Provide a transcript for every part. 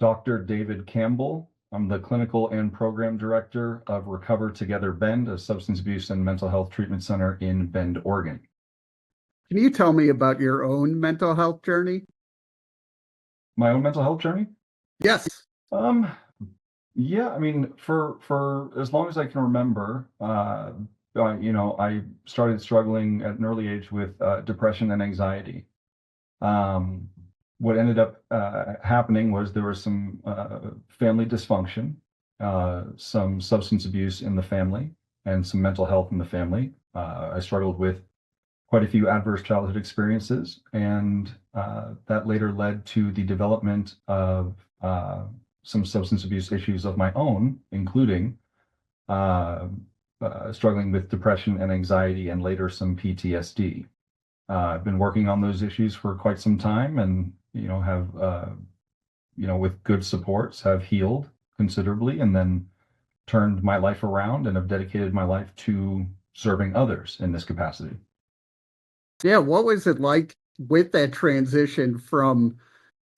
Dr. David Campbell. I'm the clinical and program director of Recover Together Bend, a substance abuse and mental health treatment center in Bend, Oregon. Can you tell me about your own mental health journey? My own mental health journey? Yes. Um, yeah, I mean, for as long as I can remember, I started struggling at an early age with depression and anxiety. Um, what ended up happening was there was some family dysfunction, some substance abuse in the family, and some mental health in the family. I struggled with quite a few adverse childhood experiences, and that later led to the development of some substance abuse issues of my own, including uh, struggling with depression and anxiety, and later some PTSD. I've been working on those issues for quite some time, and have with good supports, have healed considerably, and then turned my life around and have dedicated my life to serving others in this capacity. Yeah, what was it like with that transition from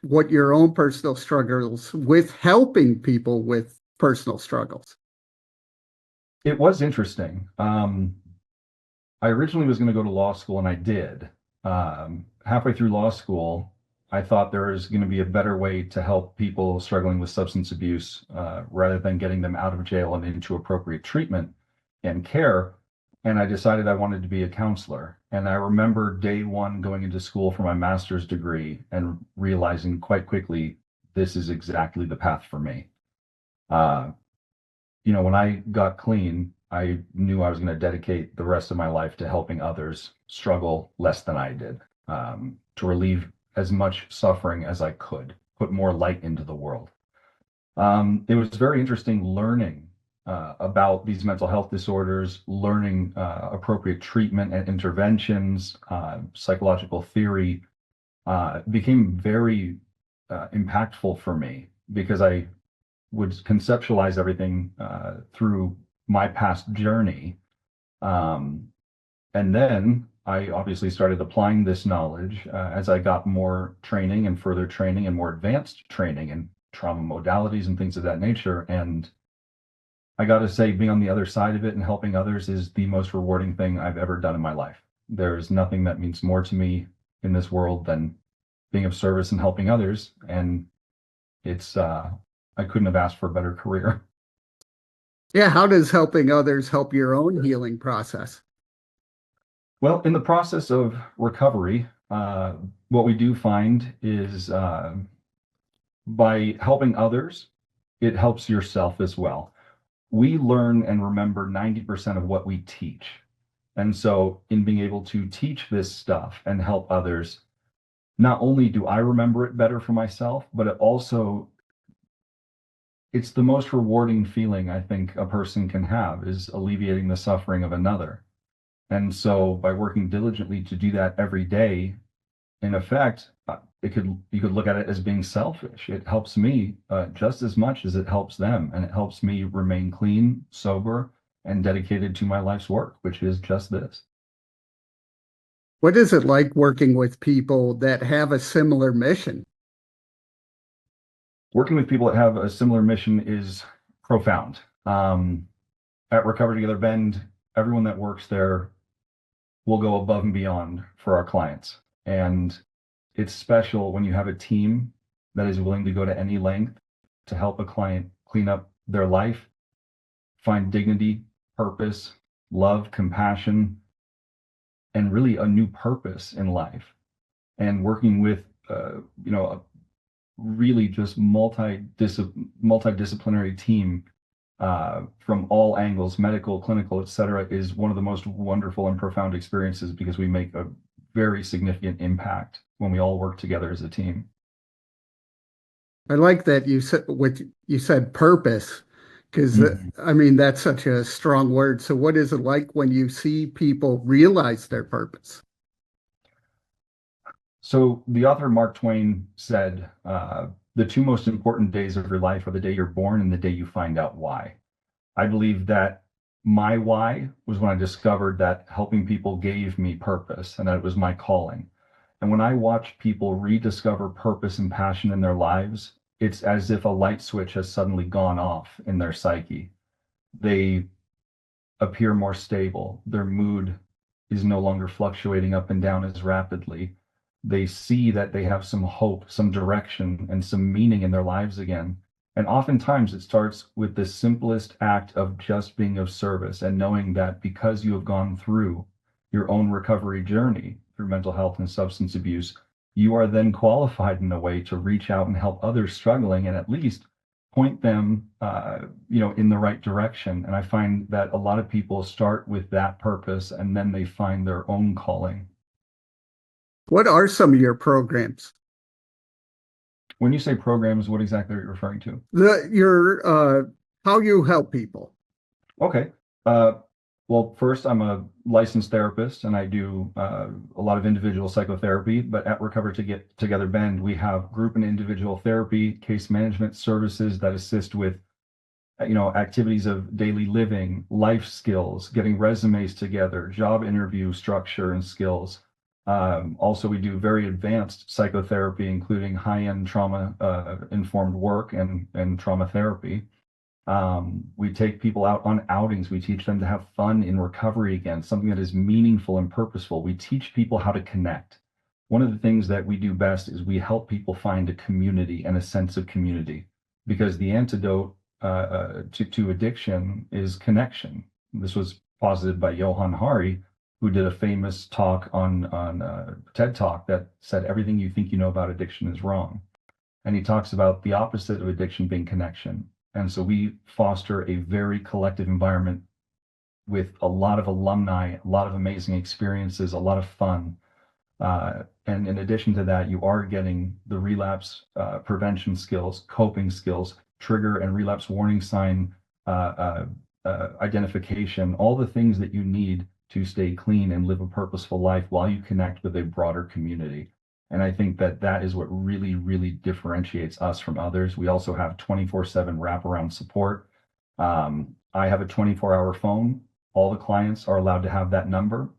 what your own personal struggles with helping people with personal struggles? It was interesting. I originally was going to go to law school, and I did. Halfway through law school, I thought there was going to be a better way to help people struggling with substance abuse, rather than getting them out of jail and into appropriate treatment and care. And I decided I wanted to be a counselor. And I remember day one going into school for my master's degree and realizing quite quickly, this is exactly the path for me. Uh, when I got clean, I knew I was going to dedicate the rest of my life to helping others struggle less than I did, to relieve as much suffering as I could, put more light into the world. It was very interesting learning about these mental health disorders, learning appropriate treatment and interventions, psychological theory. Became very impactful for me because I would conceptualize everything through my past journey. Um, and then I obviously started applying this knowledge as I got more training and further training and more advanced training and trauma modalities and things of that nature. And I got to say, being on the other side of it and helping others is the most rewarding thing I've ever done in my life. There's nothing that means more to me in this world than being of service and helping others. And it's, I couldn't have asked for a better career. Yeah, how does helping others help your own healing process? Well, in the process of recovery, what we do find is by helping others, it helps yourself as well. We learn and remember 90% of what we teach. And so, in being able to teach this stuff and help others, not only do I remember it better for myself, but it's the most rewarding feeling I think a person can have, is alleviating the suffering of another. And so by working diligently to do that every day, in effect, you could look at it as being selfish. It helps me just as much as it helps them, and it helps me remain clean, sober, and dedicated to my life's work, which is just this. What is it like working with people that have a similar mission? Working with people that have a similar mission is profound. At Recover Together Bend, everyone that works there will go above and beyond for our clients. And it's special when you have a team that is willing to go to any length to help a client clean up their life, find dignity, purpose, love, compassion, and really a new purpose in life. And working with, a really just multidisciplinary team from all angles, medical, clinical, et cetera, is one of the most wonderful and profound experiences, because we make a very significant impact when we all work together as a team. I like that you said purpose, because Mhm. I mean that's such a strong word. So what is it like when you see people realize their purpose? So the author Mark Twain said, the two most important days of your life are the day you're born and the day you find out why. I believe that my why was when I discovered that helping people gave me purpose and that it was my calling. And when I watch people rediscover purpose and passion in their lives, it's as if a light switch has suddenly gone off in their psyche. They appear more stable. Their mood is no longer fluctuating up and down as rapidly. They see that they have some hope, some direction, and some meaning in their lives again. And oftentimes it starts with the simplest act of just being of service and knowing that because you have gone through your own recovery journey through mental health and substance abuse, you are then qualified in a way to reach out and help others struggling and at least point them, in the right direction. And I find that a lot of people start with that purpose and then they find their own calling. What are some of your programs? When you say programs, what exactly are you referring to? How you help people. Okay. Uh, well, first, I'm a licensed therapist and I do a lot of individual psychotherapy. But at Recover to Get Together Bend, we have group and individual therapy, case management services that assist with activities of daily living, life skills, getting resumes together, job interview structure and skills. Also, we do very advanced psychotherapy, including high-end trauma informed work and trauma therapy. We take people out on outings. We teach them to have fun in recovery again, something that is meaningful and purposeful. We teach people how to connect. One of the things that we do best is we help people find a community and a sense of community because the antidote to addiction is connection. This was posited by Johan Hari, who did a famous talk on TED Talk that said everything you think you know about addiction is wrong. And he talks about the opposite of addiction being connection. And so we foster a very collective environment with a lot of alumni, a lot of amazing experiences, a lot of fun. And in addition to that, you are getting the relapse prevention skills, coping skills, trigger and relapse warning sign identification, all the things that you need to stay clean and live a purposeful life while you connect with a broader community. And I think that that is what really, really differentiates us from others. We also have 24/7 wraparound support. I have a 24-hour phone. All the clients are allowed to have that number.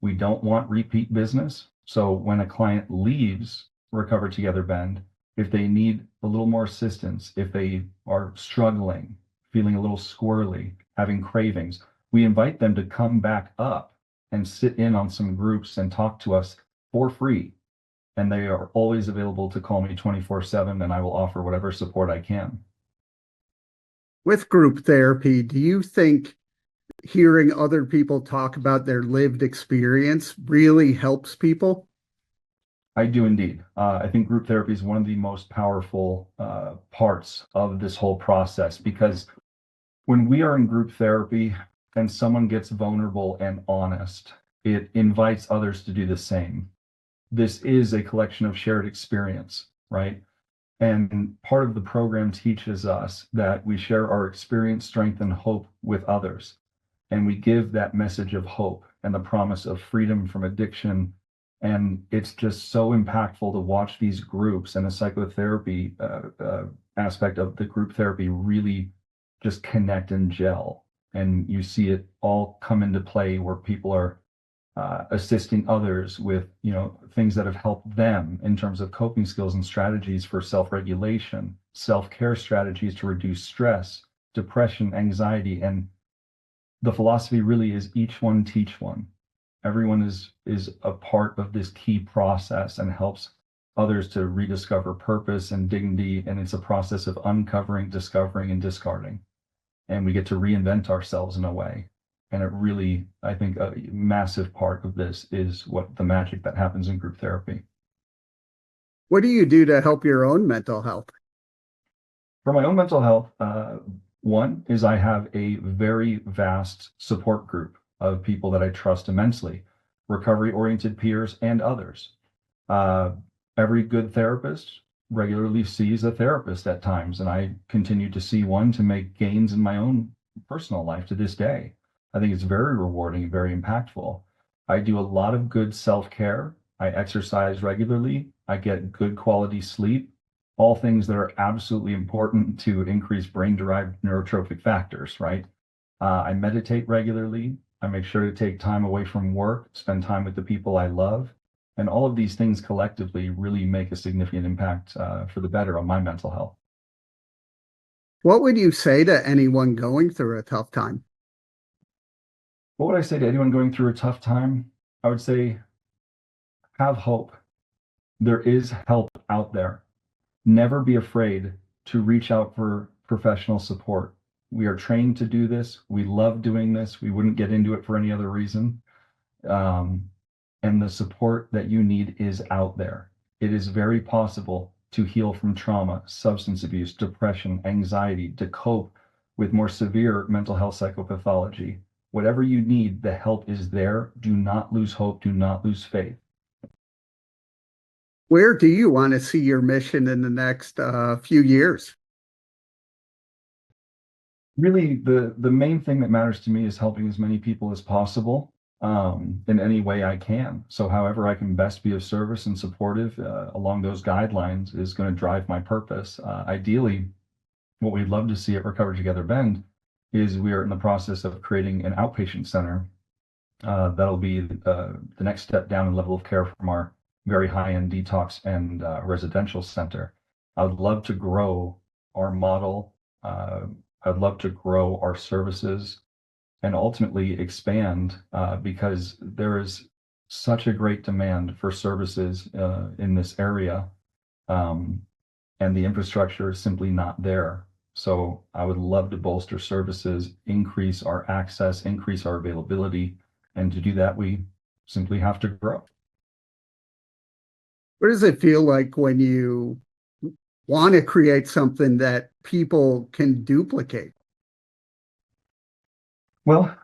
We don't want repeat business. So when a client leaves Recover Together Bend, if they need a little more assistance, if they are struggling, feeling a little squirrely, having cravings, we invite them to come back up and sit in on some groups and talk to us for free. And they are always available to call me 24/7, and I will offer whatever support I can. With group therapy, do you think hearing other people talk about their lived experience really helps people? I do indeed. I think group therapy is one of the most powerful parts of this whole process because when we are in group therapy and someone gets vulnerable and honest, it invites others to do the same. This is a collection of shared experience, right? And part of the program teaches us that we share our experience, strength, and hope with others. And we give that message of hope and the promise of freedom from addiction. And it's just so impactful to watch these groups and the psychotherapy aspect of the group therapy really just connect and gel. And you see it all come into play where people are assisting others with things that have helped them in terms of coping skills and strategies for self-regulation, self-care strategies to reduce stress, depression, anxiety. And the philosophy really is each one teach one. Everyone is a part of this key process and helps others to rediscover purpose and dignity. And it's a process of uncovering, discovering, and discarding. And we get to reinvent ourselves in a way. And it really, I think, a massive part of this is what the magic that happens in group therapy. What do you do to help your own mental health? For my own mental health, one is I have a very vast support group of people that I trust immensely, recovery-oriented peers and others. Uh, every good therapist regularly sees a therapist at times, and I continue to see one to make gains in my own personal life to this day. I think it's very rewarding and very impactful. I do a lot of good self-care. I exercise regularly. I get good quality sleep, all things that are absolutely important to increase brain-derived neurotrophic factors, right? I meditate regularly. I make sure to take time away from work, spend time with the people I love. And all of these things collectively really make a significant impact for the better on my mental health. What would you say to anyone going through a tough time? What would I say to anyone going through a tough time? I would say have hope. There is help out there. Never be afraid to reach out for professional support. We are trained to do this. We love doing this. We wouldn't get into it for any other reason. Um, and the support that you need is out there. It is very possible to heal from trauma, substance abuse, depression, anxiety, to cope with more severe mental health psychopathology. Whatever you need, the help is there. Do not lose hope. Do not lose faith. Where do you want to see your mission in the next few years? Really, the main thing that matters to me is helping as many people as possible in any way I can. So however I can best be of service and supportive along those guidelines is going to drive my purpose. Ideally, what we'd love to see at Recover Together Bend is we are in the process of creating an outpatient center. That'll be the next step down in level of care from our very high-end detox and residential center. I would love to grow our model. I'd love to grow our services and ultimately expand because there is such a great demand for services in this area, um, and the infrastructure is simply not there. So I would love to bolster services, increase our access, increase our availability, and to do that, we simply have to grow. What does it feel like when you want to create something that people can duplicate? Well,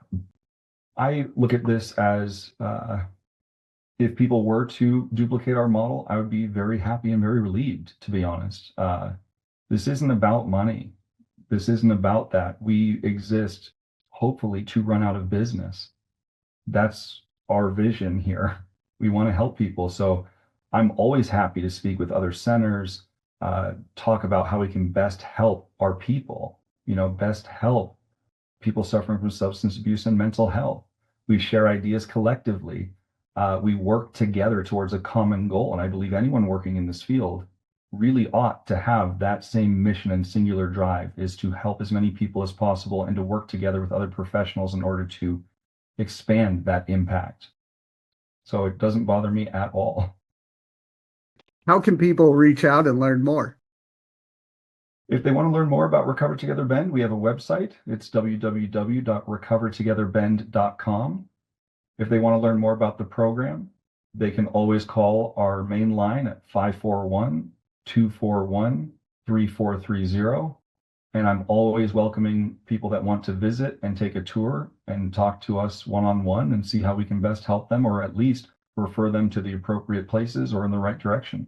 I look at this as if people were to duplicate our model, I would be very happy and very relieved, to be honest. This isn't about money. This isn't about that. We exist, hopefully, to run out of business. That's our vision here. We want to help people. So I'm always happy to speak with other centers, talk about how we can best help our people, best help people suffering from substance abuse and mental health. We share ideas collectively. We work together towards a common goal. And I believe anyone working in this field really ought to have that same mission and singular drive, is to help as many people as possible and to work together with other professionals in order to expand that impact. So it doesn't bother me at all. How can people reach out and learn more? If they want to learn more about Recover Together Bend, we have a website. It's www.recovertogetherbend.com. If they want to learn more about the program, they can always call our main line at 541-241-3430. And I'm always welcoming people that want to visit and take a tour and talk to us one-on-one and see how we can best help them, or at least refer them to the appropriate places or in the right direction.